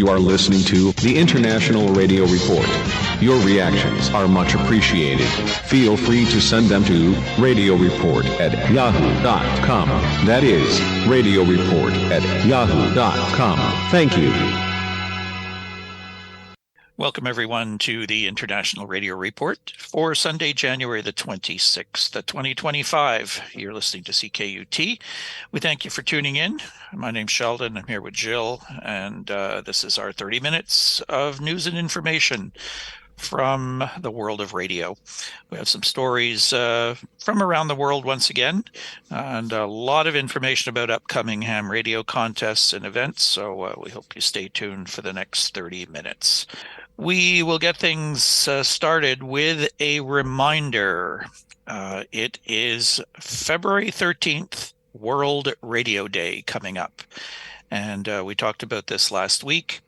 You are listening to the International Radio Report. Your reactions are much appreciated. Feel free to send them to radioreport@yahoo.com. That is, radioreport@yahoo.com. Thank you. Welcome, everyone, to the International Radio Report for Sunday, January the 26th, 2025. You're listening to CKUT. We thank you for tuning in. My name's Sheldon. I'm here with Jill, and this is our 30 minutes of news and information from the world of radio. We have some stories from around the world once again, and a lot of information about upcoming ham radio contests and events, so we hope you stay tuned for the next 30 minutes. We will get things started with a reminder. It is February 13th, World Radio Day coming up. And we talked about this last week.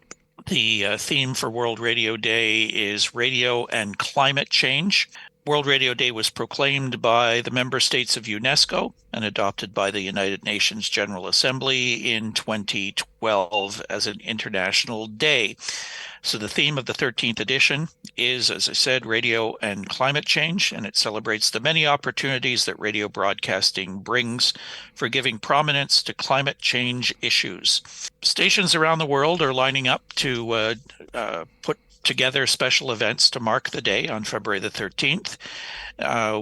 The theme for World Radio Day is radio and climate change. World Radio Day was proclaimed by the member states of UNESCO and adopted by the United Nations General Assembly in 2012 as an international day. So the theme of the 13th edition is, as I said, radio and climate change, and it celebrates the many opportunities that radio broadcasting brings for giving prominence to climate change issues. Stations around the world are lining up to put together special events to mark the day on February the 13th.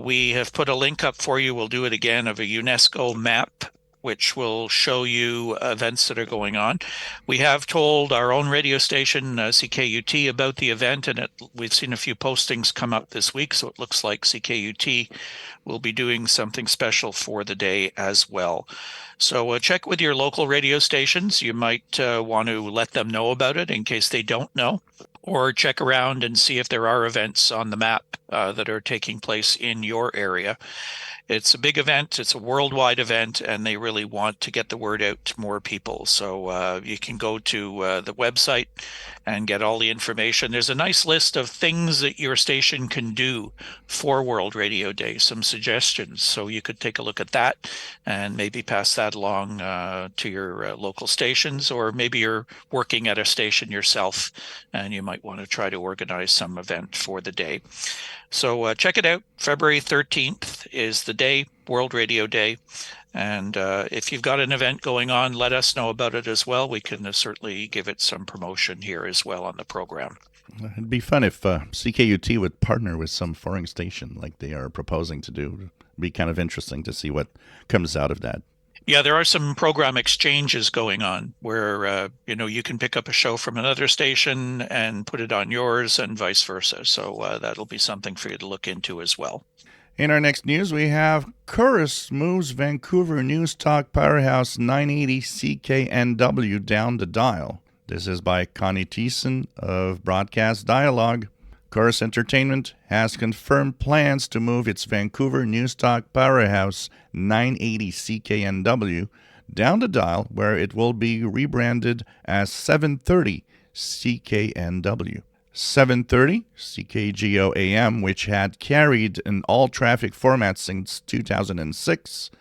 We have put a link up for you. We'll do it again of a UNESCO map, which will show you events that are going on. We have told our own radio station, CKUT, about the event, and we've seen a few postings come up this week, so it looks like CKUT will be doing something special for the day as well. So check with your local radio stations. You might want to let them know about it in case they don't know, or check around and see if there are events on the map that are taking place in your area. It's a big event. It's a worldwide event, and they really want to get the word out to more people. So you can go to the website and get all the information. There's a nice list of things that your station can do for World Radio Day, some suggestions. So you could take a look at that and maybe pass that along to your local stations, or maybe you're working at a station yourself and you might want to try to organize some event for the day. So check it out. February 13th is the day, World Radio Day. And if you've got an event going on, let us know about it as well. We can certainly give it some promotion here as well on the program. It'd be fun if CKUT would partner with some foreign station like they are proposing to do. It'd be kind of interesting to see what comes out of that. Yeah, there are some program exchanges going on where, you can pick up a show from another station and put it on yours and vice versa. So that'll be something for you to look into as well. In our next news, we have Corus moves Vancouver News Talk Powerhouse 980 CKNW down the dial. This is by Connie Thiessen of Broadcast Dialogue. Corus Entertainment has confirmed plans to move its Vancouver News Talk Powerhouse 980 CKNW down the dial, where it will be rebranded as 730 CKNW. 730 CKGO AM, which had carried an all-traffic format since 2006,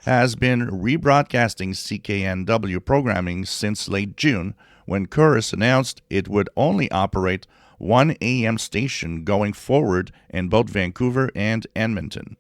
has been rebroadcasting CKNW programming since late June, when Corus announced it would only operate one AM station going forward in both Vancouver and Edmonton.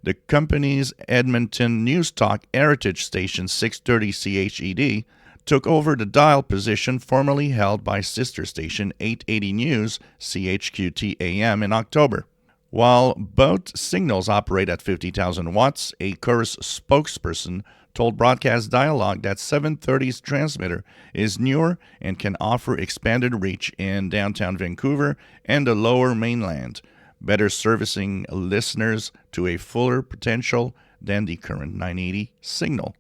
The company's Edmonton News Talk Heritage Station 630 CHED took over the dial position formerly held by sister station 880 News CHQT AM in October. While both signals operate at 50,000 watts, a Corus spokesperson told Broadcast Dialogue that 730's transmitter is newer and can offer expanded reach in downtown Vancouver and the lower mainland, better servicing listeners to a fuller potential than the current 980 signal.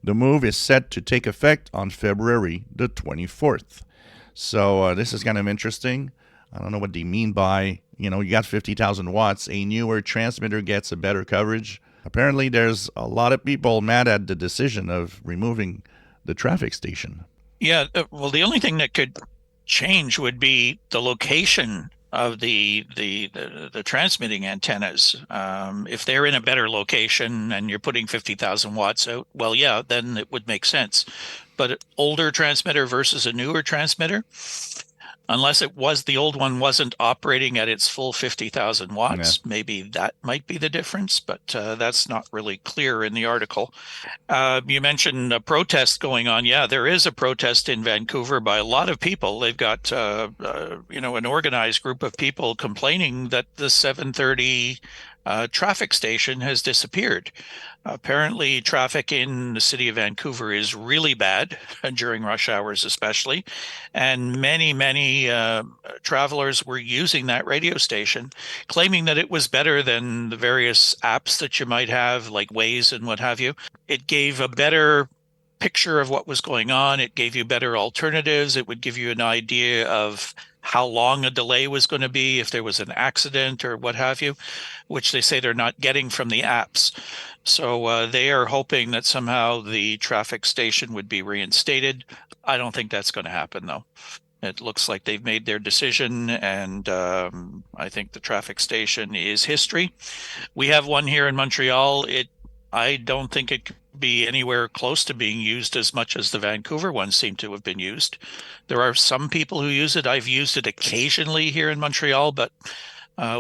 The move is set to take effect on February the 24th. So this is kind of interesting. I don't know what they mean by, you got 50,000 watts, a newer transmitter gets a better coverage. Apparently, there's a lot of people mad at the decision of removing the traffic station. Yeah, well, the only thing that could change would be the location of the transmitting antennas. If they're in a better location and you're putting 50,000 watts out, well, yeah, then it would make sense. but older transmitter versus a newer transmitter, unless it was the old one wasn't operating at its full 50,000 watts, maybe that might be the difference, but that's not really clear in the article. You mentioned a protest going on. Yeah, there is a protest in Vancouver by a lot of people. They've got, an organized group of people complaining that the 730 traffic station has disappeared. Apparently, traffic in the city of Vancouver is really bad during rush hours, especially. And many travelers were using that radio station, claiming that it was better than the various apps that you might have, like Waze and what have you. It gave a better picture of what was going on. It gave you better alternatives. It would give you an idea of how long a delay was going to be if there was an accident or what have you, which they say they're not getting from the apps. So they are hoping that somehow the traffic station would be reinstated. I don't think that's going to happen, though. It looks like they've made their decision, and I think the traffic station is history. We have one here in Montreal. I don't think it could be anywhere close to being used as much as the Vancouver one seemed to have been used. There are some people who use it. I've used it occasionally here in Montreal, but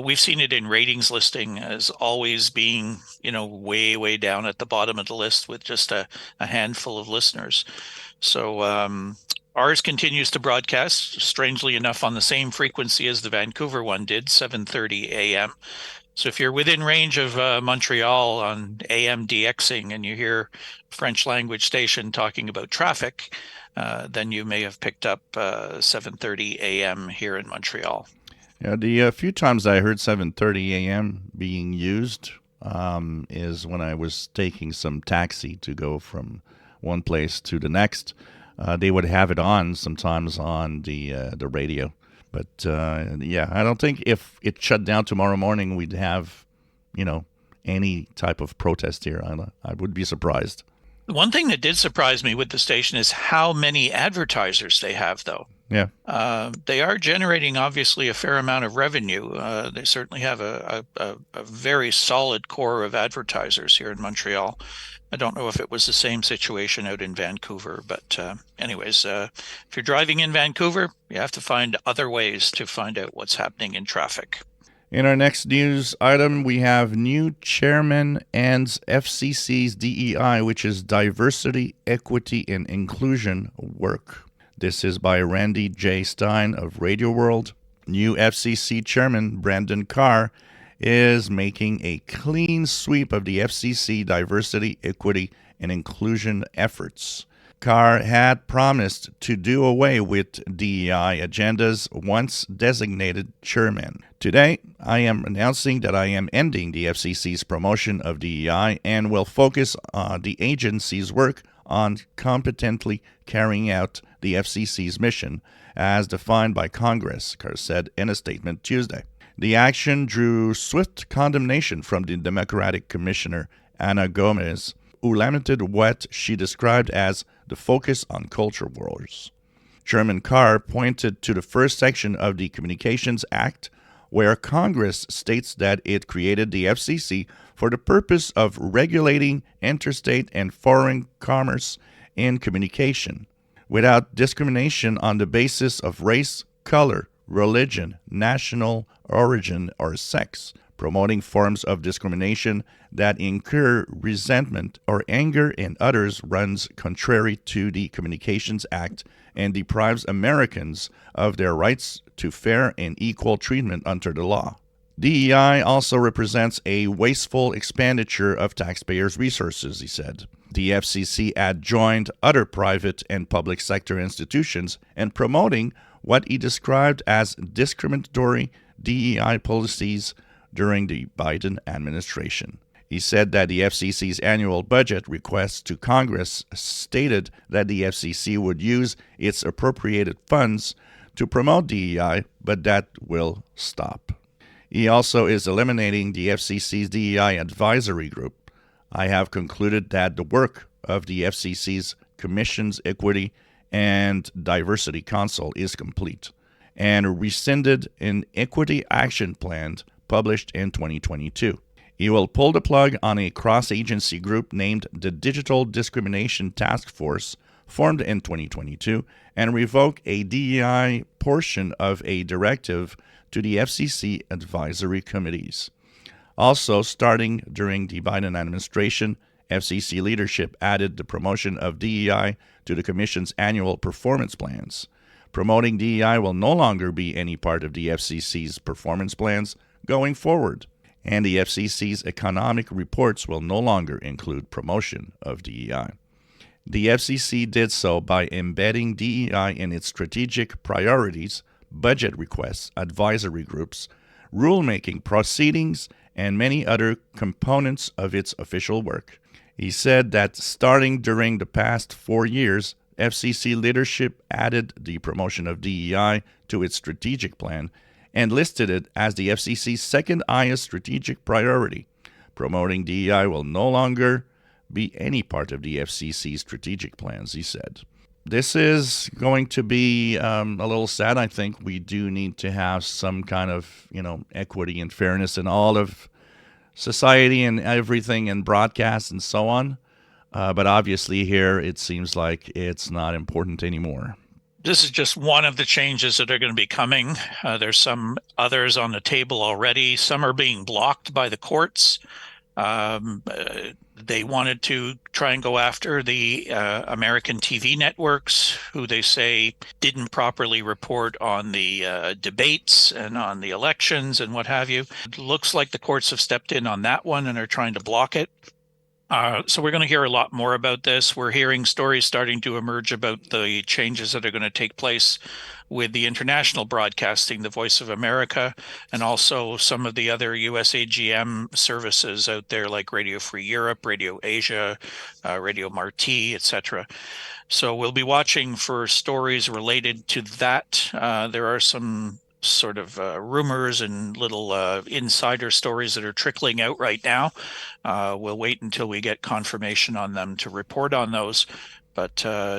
we've seen it in ratings listing as always being, way down at the bottom of the list with just a handful of listeners. So ours continues to broadcast, strangely enough, on the same frequency as the Vancouver one did, 7:30 a.m. So if you're within range of Montreal on AM DXing and you hear French language station talking about traffic, then you may have picked up 7:30 a.m. here in Montreal. Yeah, the few times I heard 7:30 a.m. being used is when I was taking some taxi to go from one place to the next. They would have it on sometimes on the radio. But, I don't think if it shut down tomorrow morning, we'd have, any type of protest here. I would be surprised. One thing that did surprise me with the station is how many advertisers they have, though. Yeah. They are generating, obviously, a fair amount of revenue. They certainly have a very solid core of advertisers here in Montreal. I don't know if it was the same situation out in Vancouver, but anyways, if you're driving in Vancouver, you have to find other ways to find out what's happening in traffic. In our next news item, we have new chairman and FCC's DEI, which is Diversity, Equity, and Inclusion work. This is by Randy J. Stine of Radioworld. New FCC chairman Brandon Carr is making a clean sweep of the FCC diversity, equity, and inclusion efforts. Carr had promised to do away with DEI agendas once designated chairman. Today, I am announcing that I am ending the FCC's promotion of DEI and will focus on the agency's work on competently carrying out the FCC's mission as defined by Congress, Carr said in a statement Tuesday. The action drew swift condemnation from the Democratic Commissioner, Ana Gomez, who lamented what she described as the focus on culture wars. Chairman Carr pointed to the first section of the Communications Act, where Congress states that it created the FCC for the purpose of regulating interstate and foreign commerce in communication, without discrimination on the basis of race, color, religion, national origin, or sex, promoting forms of discrimination that incur resentment or anger in others runs contrary to the Communications Act and deprives Americans of their rights to fair and equal treatment under the law. DEI also represents a wasteful expenditure of taxpayers' resources, he said. The FCC had joined other private and public sector institutions in promoting what he described as discriminatory DEI policies during the Biden administration. He said that the FCC's annual budget request to Congress stated that the FCC would use its appropriated funds to promote DEI, but that will stop. He also is eliminating the FCC's DEI advisory group. I have concluded that the work of the FCC's Commission's Equity and Diversity Council is complete, and rescinded an Equity Action Plan published in 2022. He will pull the plug on a cross-agency group named the Digital Discrimination Task Force formed in 2022 and revoke a DEI portion of a directive to the FCC advisory committees. Also, starting during the Biden administration, FCC leadership added the promotion of DEI to the Commission's annual performance plans. Promoting DEI will no longer be any part of the FCC's performance plans going forward, and the FCC's economic reports will no longer include promotion of DEI. The FCC did so by embedding DEI in its strategic priorities, budget requests, advisory groups, rulemaking proceedings, and many other components of its official work. He said that starting during the past 4 years, FCC leadership added the promotion of DEI to its strategic plan and listed it as the FCC's second highest strategic priority. Promoting DEI will no longer be any part of the FCC's strategic plans, he said. This is going to be a little sad. I think we do need to have some kind of, equity and fairness in all of society and everything and broadcasts and so on. But obviously here it seems like it's not important anymore. This is just one of the changes that are going to be coming. There's some others on the table already. Some are being blocked by the courts. They wanted to try and go after the American TV networks, who they say didn't properly report on the debates and on the elections and what have you. It looks like the courts have stepped in on that one and are trying to block it. So we're going to hear a lot more about this. We're hearing stories starting to emerge about the changes that are going to take place with the international broadcasting, the Voice of America, and also some of the other USAGM services out there like Radio Free Europe, Radio Asia, Radio Marti, etc. So we'll be watching for stories related to that. There are some sort of rumors and little insider stories that are trickling out right now. We'll wait until we get confirmation on them to report on those. But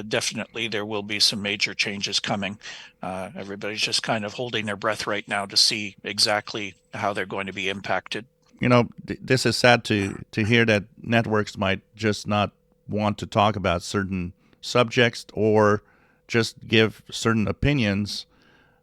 definitely there will be some major changes coming. Everybody's just kind of holding their breath right now to see exactly how they're going to be impacted. This is sad to hear that networks might just not want to talk about certain subjects or just give certain opinions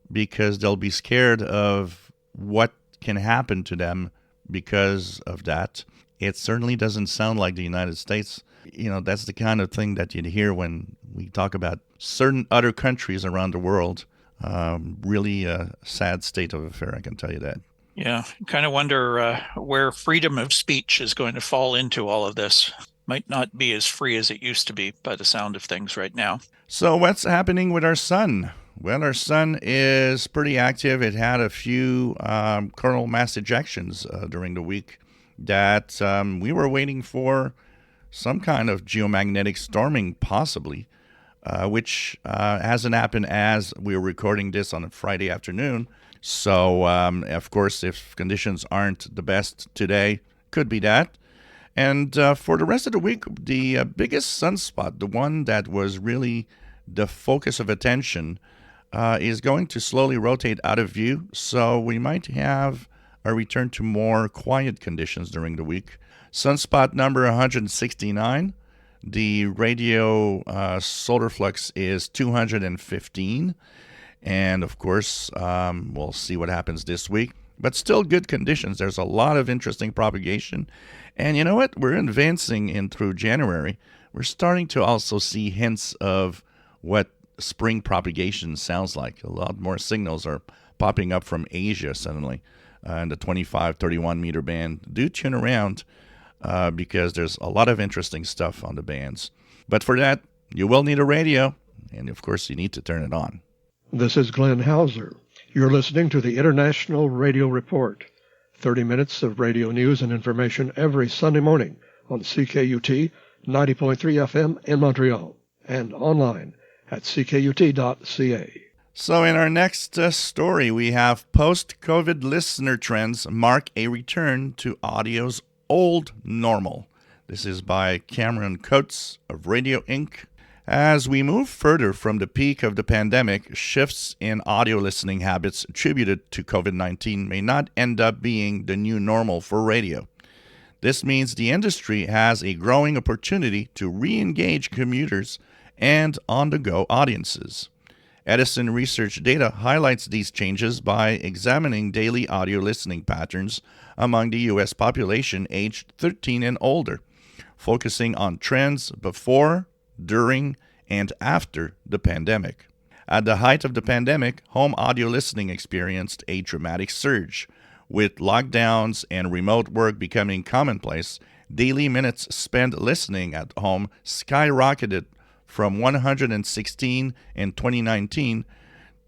because they'll be scared of what can happen to them because of that. It certainly doesn't sound like the United States. That's the kind of thing that you'd hear when we talk about certain other countries around the world. Really a sad state of affair, I can tell you that. Yeah, kind of wonder where freedom of speech is going to fall into all of this. Might not be as free as it used to be by the sound of things right now. So what's happening with our sun? Well, our sun is pretty active. It had a few coronal mass ejections during the week that we were waiting for some kind of geomagnetic storming, possibly, which hasn't happened as we were recording this on a Friday afternoon. So, of course, if conditions aren't the best today, could be that. And for the rest of the week, the biggest sunspot, the one that was really the focus of attention, is going to slowly rotate out of view. So we might have a return to more quiet conditions during the week. Sunspot number 169, the radio solar flux is 215. And of course, we'll see what happens this week. But still good conditions. There's a lot of interesting propagation. And you know what? We're advancing in through January. We're starting to also see hints of what spring propagation sounds like. A lot more signals are popping up from Asia suddenly in the 25, 31 meter band. Do tune around because there's a lot of interesting stuff on the bands. But for that, you will need a radio. And of course, you need to turn it on. This is Glenn Hauser. You're listening to the International Radio Report. 30 minutes of radio news and information every Sunday morning on CKUT 90.3 FM in Montreal and online at ckut.ca. So in our next story, we have post-COVID listener trends mark a return to audio's old normal. This is by Cameron Coates of Radio Inc. As we move further from the peak of the pandemic, shifts in audio listening habits attributed to COVID-19 may not end up being the new normal for radio. This means the industry has a growing opportunity to re-engage commuters and on-the-go audiences. Edison research data highlights these changes by examining daily audio listening patterns among the U.S. population aged 13 and older, focusing on trends before, during, and after the pandemic. At the height of the pandemic, home audio listening experienced a dramatic surge. With lockdowns and remote work becoming commonplace, daily minutes spent listening at home skyrocketed from 116 in 2019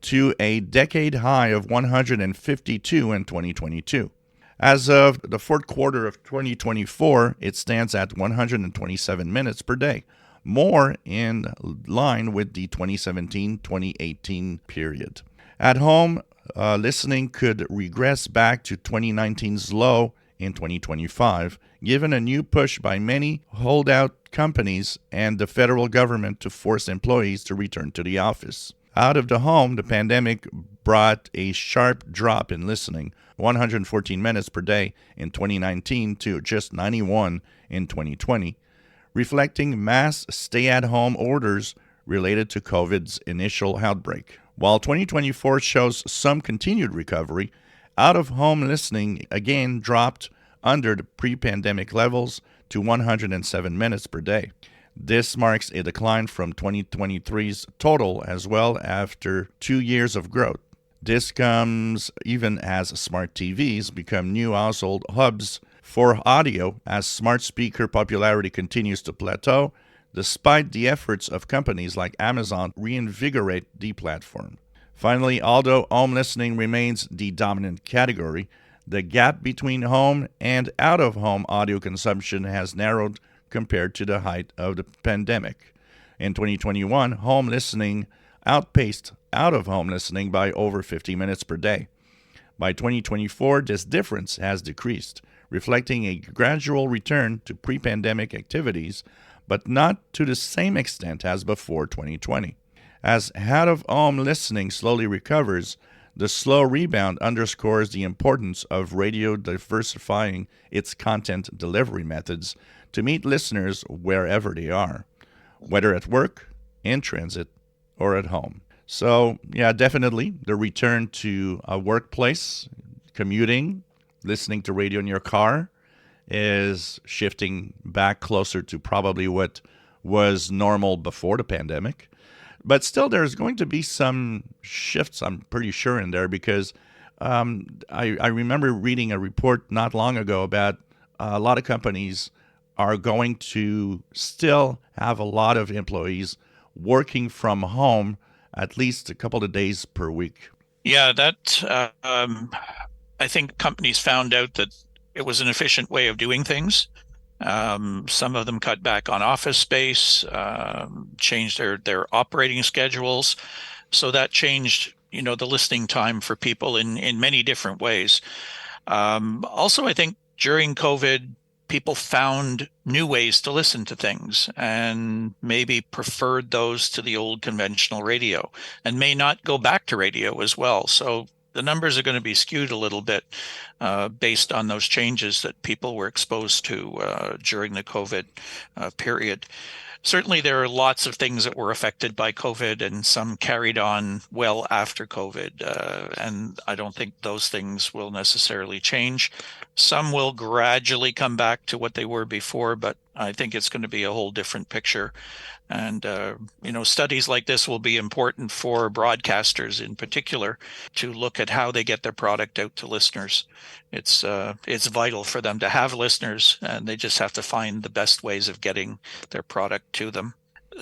to a decade high of 152 in 2022. As of the fourth quarter of 2024, it stands at 127 minutes per day, more in line with the 2017-2018 period. At home, listening could regress back to 2019's low in 2025, given a new push by many holdout companies and the federal government to force employees to return to the office. Out of the home, the pandemic brought a sharp drop in listening, 114 minutes per day in 2019 to just 91 in 2020, reflecting mass stay-at-home orders related to COVID's initial outbreak. While 2024 shows some continued recovery, out-of-home listening again dropped under the pre-pandemic levels to 107 minutes per day. This marks a decline from 2023's total as well after 2 years of growth. This comes even as smart TVs become new household hubs for audio as smart speaker popularity continues to plateau, despite the efforts of companies like Amazon reinvigorate the platform. Finally, although home listening remains the dominant category, the gap between home and out-of-home audio consumption has narrowed compared to the height of the pandemic. In 2021, home listening outpaced out-of-home listening by over 50 minutes per day. By 2024, this difference has decreased, reflecting a gradual return to pre-pandemic activities, but not to the same extent as before 2020. As out-of-home listening slowly recovers, the slow rebound underscores the importance of radio diversifying its content delivery methods to meet listeners wherever they are, whether at work, in transit, or at home. So, yeah, definitely the return to a workplace, commuting, listening to radio in your car is shifting back closer to probably what was normal before the pandemic. But still, there's going to be some shifts, I'm pretty sure, in there because I remember reading a report not long ago about a lot of companies are going to still have a lot of employees working from home at least a couple of days per week. Yeah, that I think companies found out that it was an efficient way of doing things. Some of them cut back on office space, changed their operating schedules. So that changed, the listening time for people in many different ways. Also, I think during COVID, people found new ways to listen to things and maybe preferred those to the old conventional radio and may not go back to radio as well. So the numbers are going to be skewed a little bit based on those changes that people were exposed to during the COVID period. Certainly, there are lots of things that were affected by COVID and some carried on well after COVID. And I don't think those things will necessarily change. Some will gradually come back to what they were before, but I think it's going to be a whole different picture. And, studies like this will be important for broadcasters in particular to look at how they get their product out to listeners. It's vital for them to have listeners, and they just have to find the best ways of getting their product to them.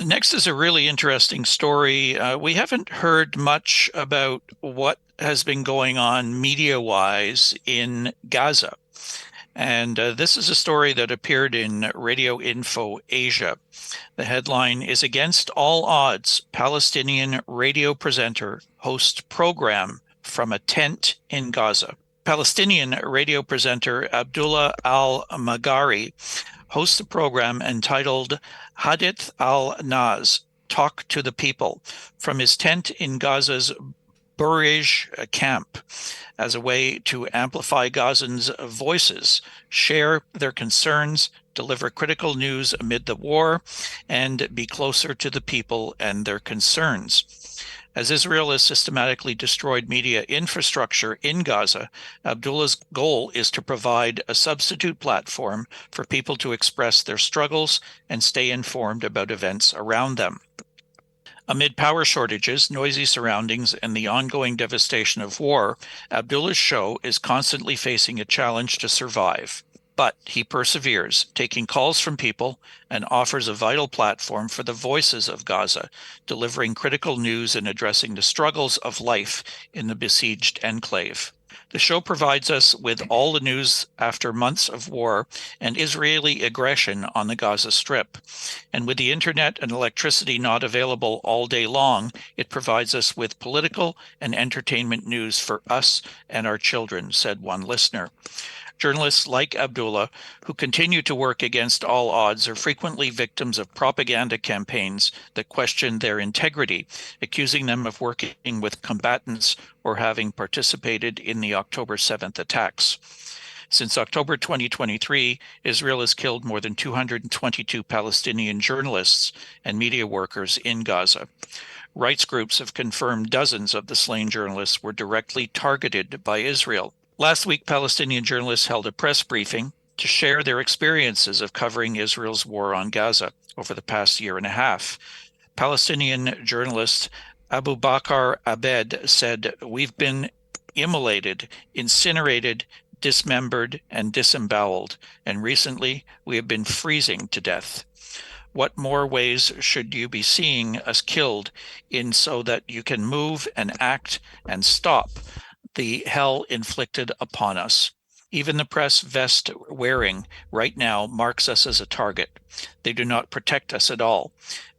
Next is a really interesting story. We haven't heard much about what has been going on media-wise in Gaza. And this is a story that appeared in Radio Info Asia. The headline is "Against All Odds, Palestinian Radio Presenter Hosts Program from a Tent in Gaza." Palestinian radio presenter Abdullah al-Maghari hosts a program entitled Hadith al-Nas, Talk to the People, from his tent in Gaza's Burj camp as a way to amplify Gazans' voices, share their concerns, deliver critical news amid the war, and be closer to the people and their concerns. As Israel has systematically destroyed media infrastructure in Gaza, Abdullah's goal is to provide a substitute platform for people to express their struggles and stay informed about events around them. Amid power shortages, noisy surroundings, and the ongoing devastation of war, Abdullah's show is constantly facing a challenge to survive. But he perseveres, taking calls from people, and offers a vital platform for the voices of Gaza, delivering critical news and addressing the struggles of life in the besieged enclave. The show provides us with all the news after months of war and Israeli aggression on the Gaza Strip. And with the internet and electricity not available all day long, it provides us with political and entertainment news for us and our children, said one listener. Journalists like Abdullah, who continue to work against all odds, are frequently victims of propaganda campaigns that question their integrity, accusing them of working with combatants or having participated in the October 7th attacks. Since October 2023, Israel has killed more than 222 Palestinian journalists and media workers in Gaza. Rights groups have confirmed dozens of the slain journalists were directly targeted by Israel. Last week, Palestinian journalists held a press briefing to share their experiences of covering Israel's war on Gaza over the past year and a half. Palestinian journalist Abu Bakr Abed said, "We've been immolated, incinerated, dismembered, and disemboweled, and recently we have been freezing to death. What more ways should you be seeing us killed in so that you can move and act and stop the hell inflicted upon us? Even the press vest wearing right now marks us as a target. They do not protect us at all.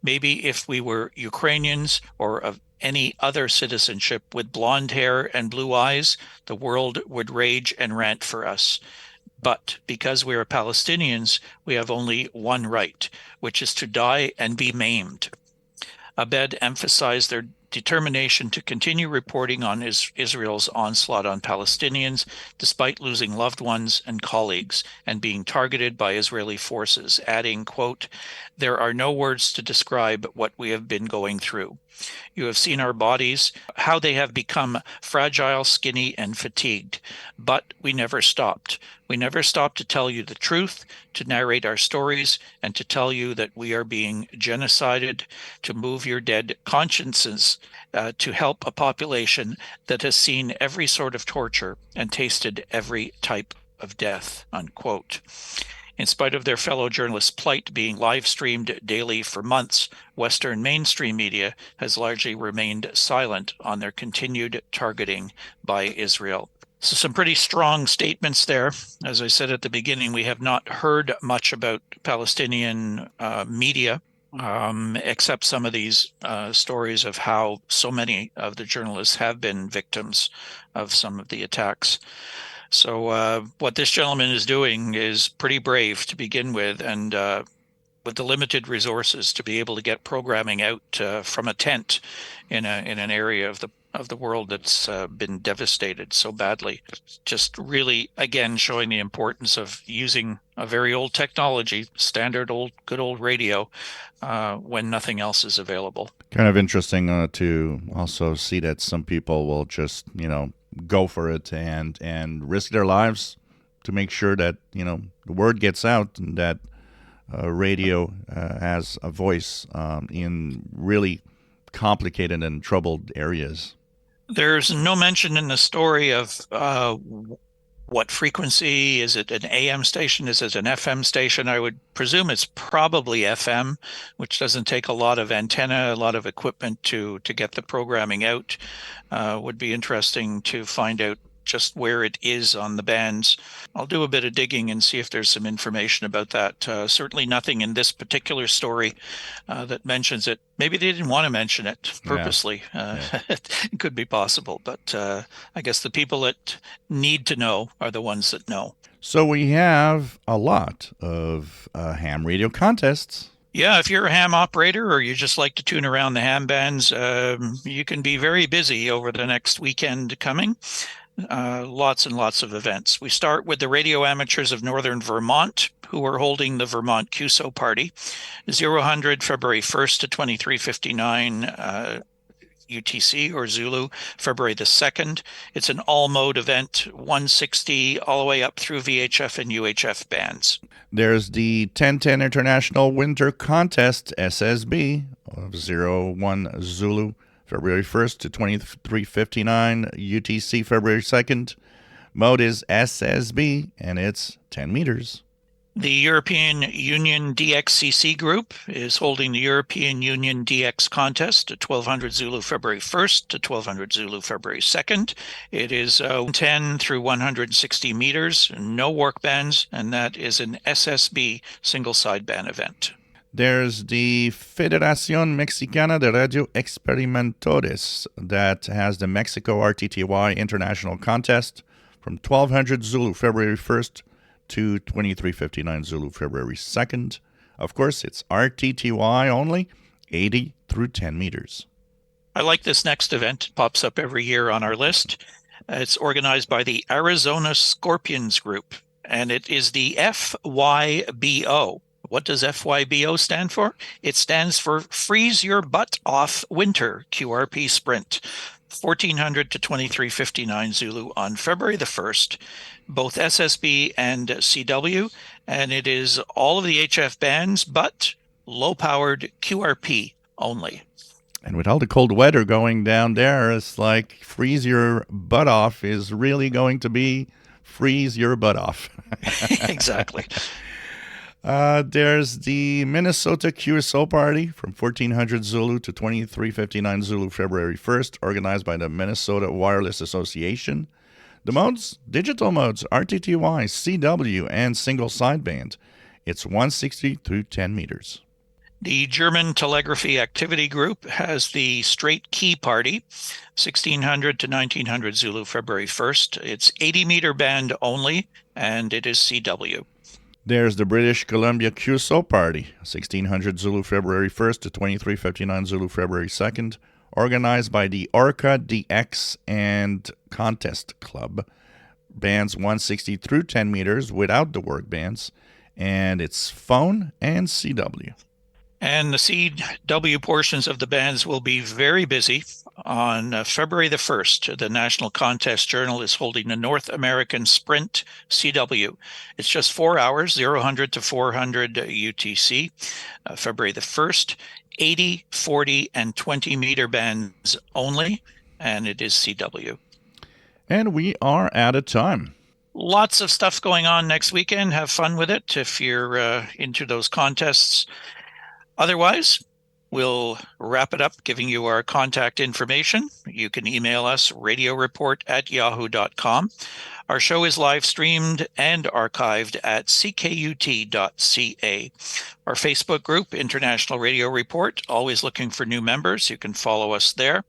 Maybe if we were Ukrainians or of any other citizenship with blonde hair and blue eyes, the world would rage and rant for us. But because we are Palestinians, we have only one right, which is to die and be maimed." Abed emphasized their determination to continue reporting on Israel's onslaught on Palestinians, despite losing loved ones and colleagues and being targeted by Israeli forces, adding, quote, "There are no words to describe what we have been going through. You have seen our bodies, how they have become fragile, skinny, and fatigued. But we never stopped. We never stopped to tell you the truth, to narrate our stories, and to tell you that we are being genocided, to move your dead consciences, to help a population that has seen every sort of torture and tasted every type of death," unquote. In spite of their fellow journalists' plight being live-streamed daily for months, Western mainstream media has largely remained silent on their continued targeting by Israel. So some pretty strong statements there. As I said at the beginning, we have not heard much about Palestinian media, except some of these stories of how so many of the journalists have been victims of some of the attacks. So what this gentleman is doing is pretty brave to begin with, and with the limited resources to be able to get programming out from a tent in an area of the world that's been devastated so badly. Just really, again, showing the importance of using a very old technology, standard good old radio, when nothing else is available. Kind of interesting to also see that some people will just, go for it and risk their lives to make sure that, the word gets out and that radio has a voice in really complicated and troubled areas. There's no mention in the story of what frequency. Is it an AM station? Is it an FM station? I would presume it's probably FM, which doesn't take a lot of antenna, a lot of equipment to get the programming out. Would be interesting to find out just where it is on the bands. I'll do a bit of digging and see if there's some information about that. Certainly nothing in this particular story that mentions it. Maybe they didn't want to mention it purposely. It could be possible, but I guess the people that need to know are the ones that know. So we have a lot of ham radio contests. Yeah, if you're a ham operator or you just like to tune around the ham bands, you can be very busy over the next weekend coming. Lots and lots of events. We start with the radio amateurs of Northern Vermont, who are holding the Vermont QSO Party, 0000 February 1st to 2359 UTC or Zulu, February the 2nd. It's an all-mode event, 160 all the way up through VHF and UHF bands. There's the 1010 International Winter Contest, SSB, of 01 Zulu, February 1st to 2359 UTC, February 2nd. Mode is SSB, and it's 10 meters. The European Union DXCC group is holding the European Union DX contest at 1200 Zulu February 1st to 1200 Zulu February 2nd. It is 10 through 160 meters, no work bands, and that is an SSB single sideband event. There's the Federación Mexicana de Radio Experimentores that has the Mexico RTTY International Contest from 1200 Zulu February 1st to 2359 Zulu February 2nd. Of course, it's RTTY only, 80 through 10 meters. I like this next event. It pops up every year on our list. It's organized by the Arizona Scorpions Group, and it is the FYBO. What does FYBO stand for? It stands for Freeze Your Butt Off Winter QRP Sprint, 1400 to 2359 Zulu on February the 1st, both SSB and CW, and it is all of the HF bands, but low-powered QRP only. And with all the cold weather going down there, it's like freeze your butt off is really going to be freeze your butt off. Exactly. There's the Minnesota QSO Party from 1400 Zulu to 2359 Zulu February 1st, organized by the Minnesota Wireless Association. The modes, digital modes, RTTY, CW, and single sideband. It's 160 through 10 meters. The German Telegraphy Activity Group has the Straight Key Party, 1600 to 1900 Zulu February 1st. It's 80-meter band only, and it is CW. There's the British Columbia QSO Party, 1600 Zulu February 1st to 2359 Zulu February 2nd, organized by the Orca DX and Contest Club. Bands 160 through 10 meters without the work bands, and it's phone and CW. And the CW portions of the bands will be very busy. On February the 1st, the National Contest Journal is holding the North American Sprint CW. It's just 4 hours, 0000 to 400 UTC. February the 1st, 80, 40, and 20-meter bands only, and it is CW. And we are out of time. Lots of stuff going on next weekend. Have fun with it if you're into those contests. Otherwise, we'll wrap it up giving you our contact information. You can email us radioreport@yahoo.com. Our show is live streamed and archived at ckut.ca. Our Facebook group, International Radio Report, always looking for new members. You can follow us there.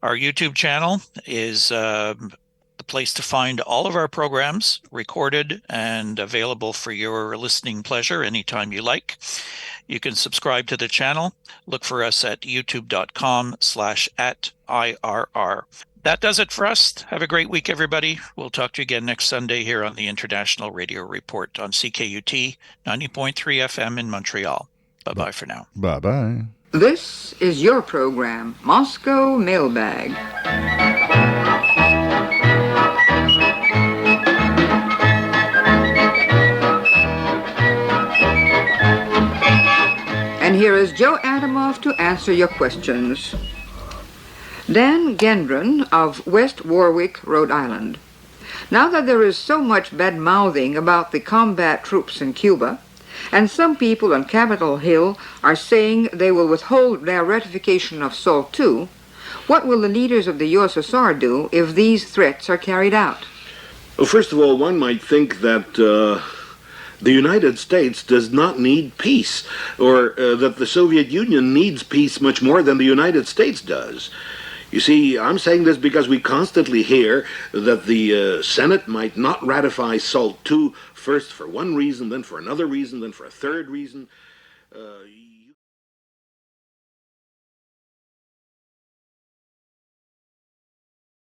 Our YouTube channel is the place to find all of our programs recorded and available for your listening pleasure anytime you like. You can subscribe to the channel. Look for us at youtube.com/@IRR. That does it for us. Have a great week, everybody. We'll talk to you again next Sunday here on the International Radio Report on CKUT 90.3 FM in Montreal. Bye-bye for now. Bye-bye. This is your program, Moscow Mailbag. And here is Joe Adamoff to answer your questions. Dan Gendron of West Warwick, Rhode Island. Now that there is so much bad-mouthing about the combat troops in Cuba, and some people on Capitol Hill are saying they will withhold their ratification of SALT II, what will the leaders of the USSR do if these threats are carried out? Well, first of all, one might think that the United States does not need peace, or that the Soviet Union needs peace much more than the United States does. You see, I'm saying this because we constantly hear that the Senate might not ratify SALT II, first for one reason, then for another reason, then for a third reason. uh,